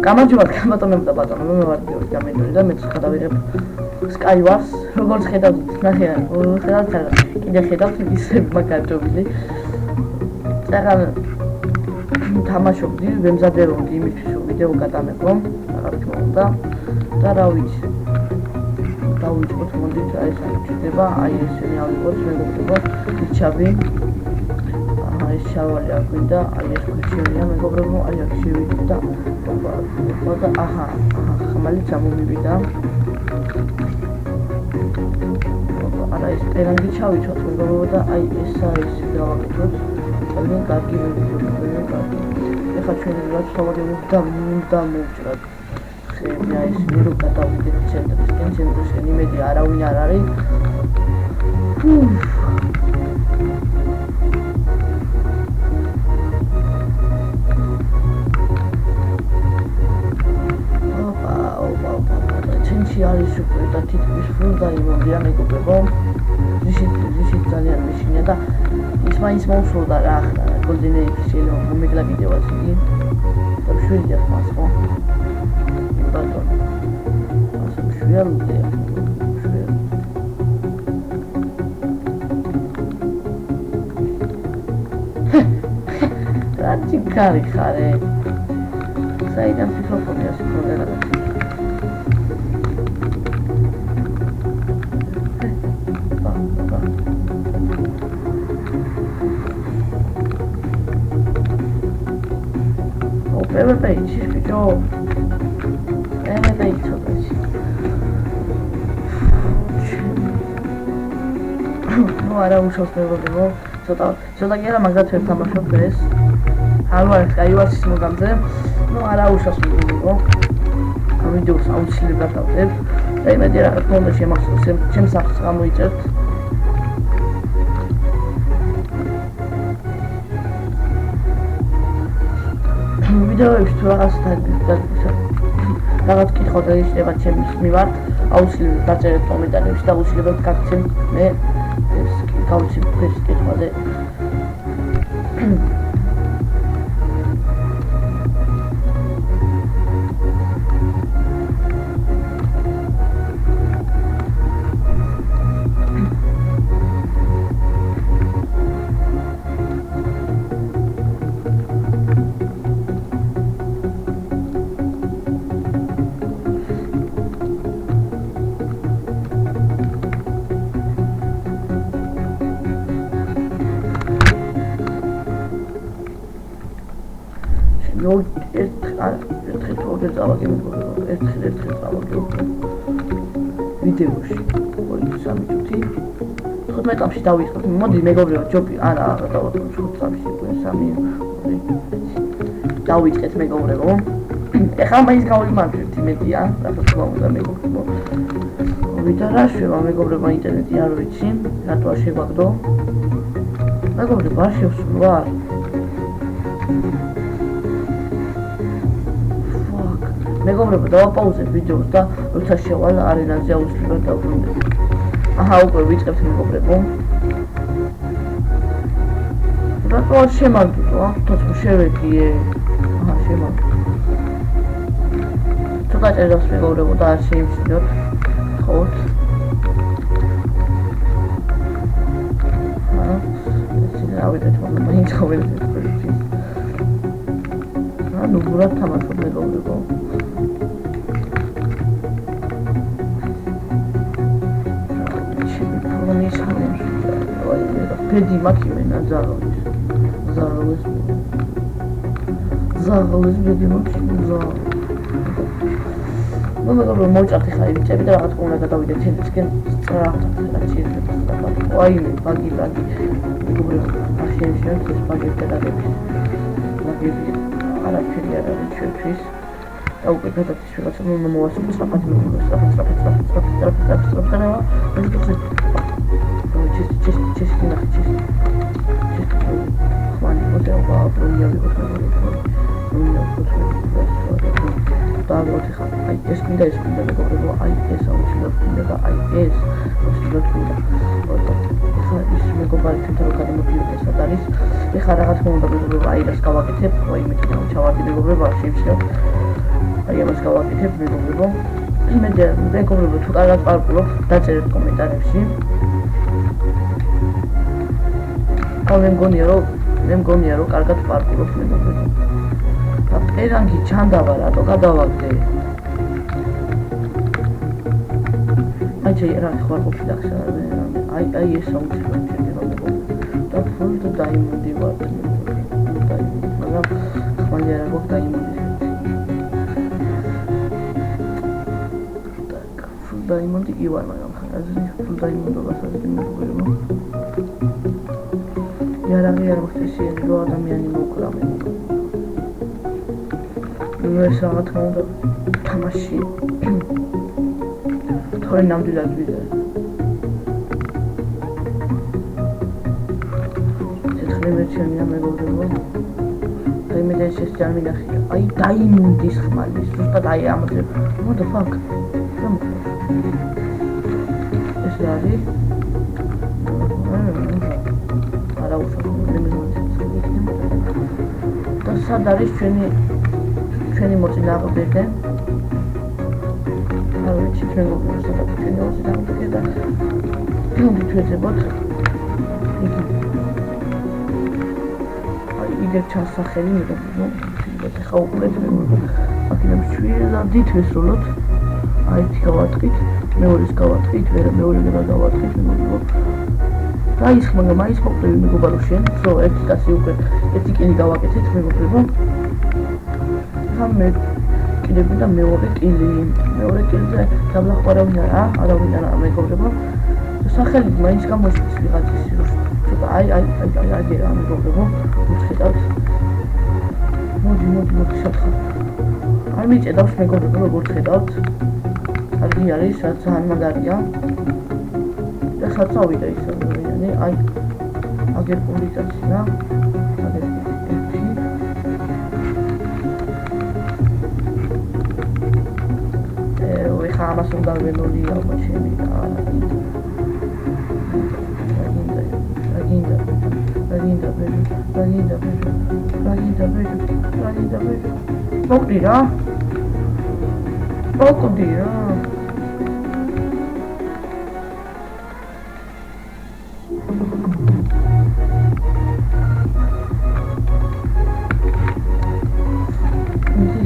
გამარჯობა ბატონებო და ბატონებო, მე ვარ გიორგი გამენდური და მეც გადავიღებ Skywars, როგორც ხედავთ, ნახეთ, კიდე ხედავთ ისე მაგარჯობილი. წაღან თამაშობდი, ვემზადებოდი იმისთვის, რომ ვიდეო გადამეყო, რა თქმა უნდა. და რა ვიცი. დავიწყოთ მოდით, აი ეს ჩდება, აი ესენი ავიღოთ, მეგობრებო, იჩაბი. ეს შავალი არ გვინდა, აი ეს ქვიშევია მეგობრებო, აი აქ შევიდით და აჰა, ხმალი ჩამომივიდა. არა ეს პერანგი ჩავიცოთ მეგობრებო და აი ესა ესე დავაკეთოთ. ძალიან კარგი ვიდეო, კარგი. ეხლა ჩვენ რა თავადი უნდა მოვჭრათ. ხეები აი ეს მირო გადავიდეთ ცენტრისკენ, ცენტრისკენ იმედი არავინ არ არის. არის სუპერ და თითქმის ფულდა იმოდია მეგობრებო. ზიშით ძალიან მეშინია და ის მაინც მოუსრულდა რა ახლა Golden Age შეიძლება მომეგლა ვიდეოას იგი და მშვიდია ხმას ხო? ბატონ. ასე მშვიდია მშვიდია. რა ჩიქარი ხარე? საიდან მიკროფონი ასე ქონდა რაღაც Everybody, she's good job. Everybody took it. No, I don't show me what they want. So like yeah, I'm gonna tell my shop this. How I was smoking them. No, I don't show me what they want. I'm going to do some sleep out there. They made it a phone that she must have some stuff I'm with it. ვიდეოებში თუ რაღაც კითხვა ისება ჩემს მივართ, აუცილებლად დაწერეთ კომენტარებში და აუცილებლად გაგცემთ მე ეს გავიცი ეს კითხვაზე. ერთხელ წავაგებ ვიდეოში 2-3 წუთი 15 წამში დავიწყებ. მოდი მეგობრებო, ჯობი არა დავაწყოთ 5 წამში 3 დავიწყეთ მეგობრებო. ეხლა მაინც გავიმართებთ იმედია, რა თქმა უნდა მეგობრებო. ვიდა რა შევა მეგობრებო, ინტერნეტი არ ვიცი, რატო არ შეგვაგდო. მეგობრებო, არ შევსრულა. მეგობრებო, დავაპაუზებ ვიდეოს და როცა შევალ არენაზე აუცილებლად დავბრუნდეთ. აჰა, უკვე ვიწყებთ მეგობრებო. რატო არ შემარჯვო? თოთო შევეკიე. აჰა, შემარჯვო. ცოტა წერას მეგობრებო და არ შეიმჩნიოთ. ხოთ. აჰა, ეს ავიდეთ მაგრამ მაინც გავედეთ პროექტი. ანუ გურად თამაშობ მეგობრებო. Pedi makimena zağılır. Zağılır pedi makimena. Ну, мы можем отдыхать, ведь это раз он это доводит, чем страх, ой, баги. Мы говорим, а все, здесь баги тогда баги, а на периоде чуть-чуть. А у кого-то еще раз, мы можем страпать, чисто. Хвалит, вот я აი ეს მინდა მეგობრებო, აი ეს აუცილებლად და აი ეს აუცილებლად. ეხლა ის მეგობარი თვითონ რო გადამოდიოდეს სად არის? ეხლა რა თქმა უნდა მეგობრებო, აი რას გავაკეთებ, აი მე კიდევ ჩავარდი მეგობრებო, არ შეიმჩნევ. აი ამას გავაკეთებ მეგობრებო. მეგობრებო, თუ კარგად პარკურობ, დაწერეთ კომენტარებში. მე მგონია რომ კარგად პარკურობ მეგობრებო. და პერანგი ჩანდავა რატო გადავაგდე? აი რა ხარ ყოფილი ახლა აი ეს აუცილებლად შეიძლება და ფულ და დაიმონდი ვარ მაგრამ ხმალი არ აქვს დაიმონდი так ფულ დაიმონდი კი ვარ მაგრამ ხაზი ფულ დაიმონდობას არ იმოგებო იარაღი არ მოხდეს რო ადამიანი მოკრა მე ეს რაღაც უნდა თამაში თორე ნამდვილად ვიდე მერჩენია მეგობრებო და იმედი ეს ჯერ მინახია აი დაიმონდის ხმალი ზუსტად აი ამაზე what the fuck ეს არის არა უშუალოდ და სად არის ჩვენი მოწინააღმდეგე არ ვიცი ჩვენ მოგწონს და ჩვენი მოწინააღმდეგე და ფილმი ჩვეძებოთ იგი იგივე ჩასახელი მეგობრებო, ხა უყურეთ მეგობრებო. აქედან შვილად ვესრულოთ. აი ეს გავატყით, მეორეს გავატყით, მეორე გავატყით მეგობრებო. გაის მაგრამ ის მოკლევი მეგობარო შენ, ზო ერთი კაცი უკვე ერთი კილი გავაკეთეთ მეგობრებო. ხამე კიდევ და მეორე კილზე დაბლაყარავინ არა მეგობრებო. სახელით მაინც გამოშვის ვიღაცის აი აგერა მეგობრებო უცხეთავთ მოდი შეხარ არ მიჭედავს მეგობრებო როგორ ხედავთ კარგი არის რაც ძალიან მაგარია და საწავიდა ის ადამიანი აი აგერ პოლიტაცია აგერ ერთი ხა ამას უნდა ველოლია მაშინი Raghinda vedo. Mokrira.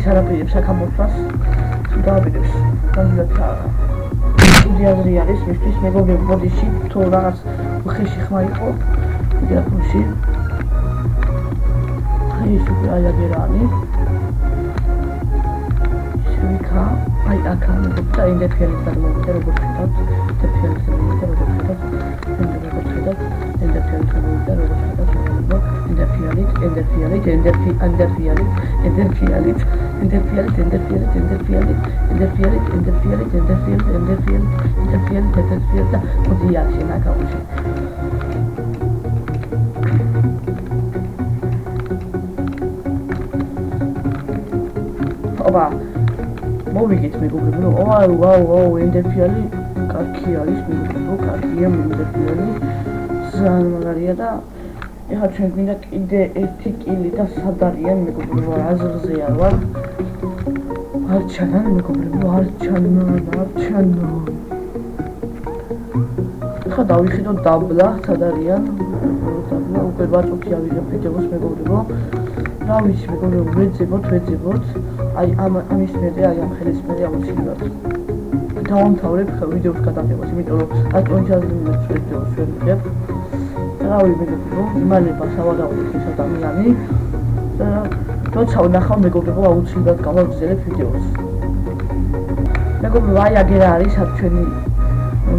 Sarapirებს საკამოფლას დააბირებს გამილათა იდეაზრი არის მისთვის მეგობრებო ბოდიში თუ რაღაც უხეში ხმა იყო იდეაფულში ის უკვე აი აგერანი შევიქა აი აქა და ინდეფიალით გადმოვიდა როგორც ხედავთ ინდეფიალით გადმოვიდა როგორც ხედავთ ინდეფიალით გადმოვიდა როგორც ხედავთ და მოდია შენაკავში ობა მოვიგეთ მეგობრებო ვაუ ინდეფიალი კარგი არის მეგობრებო კარგია ინდეფიალი ძალიან მაგარია და ეხლა ჩვენ გვინდა კიდე ერთი კილი და სად არიან მეგობრებო აზრზე არ ვარ არ ჩანან მეგობრებო არ ჩანან ეხლა დავიხედოთ დაბლა სად არიან დაბლა უკვე ბაწუთი ავიღებ ვიდეოს მეგობრებო რა ვიცი მეგობრებო ვეძებოთ აი ამის მერე აი ამ ხელის მერე აუცილებლად დავამთავრებ ვიდეოს გადაღებას იმიტომ რომ აკონჩაზე მინუს ვიდეოს შევიღებ რა ვიმეგობრებო იმალება სავარაუდოდ ეს ადამიანი და როცა ვნახავ მეგობრებო აუცილებლად გავაგრძელებ ვიდეოს მეგობრებო აი აგერა არის აქ ჩვენი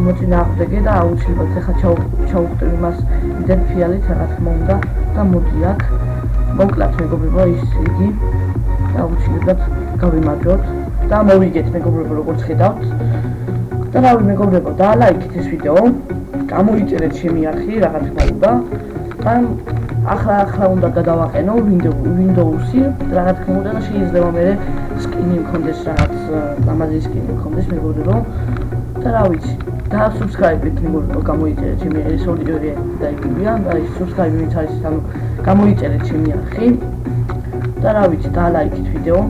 მოწინააღმდეგე და აუცილებლად ახლა ჩავუხტებ იმას ინდეფიალით რა თქმა უნდა და მოდი აქ მოკლათ მეგობრებო ის იგი და აუცილებლად გავიმარჯვოთ და მოვიგეთ მეგობრებო როგორც ხედავთ და რავი მეგობრებო დალაიქეთ ეს ვიდეო გამოიწერეთ ჩემი არხი რა თქმა უნდა და ახლა უნდა გადავაყენო Windows-ი რა თქმა უნდა და შეიძლება მე სკინი მქონდეს რაღაც ამაზე სკინი მქონდეს მეგობრებო და რა ვიცი და subscribe-ით მეგობრებო გამოიწერეთ ჩემი ეს ორი დაიგებია და ის subscribe-ით არის გამოიწერეთ ჩემი არხი და რა ვიცი დალაიქეთ ვიდეო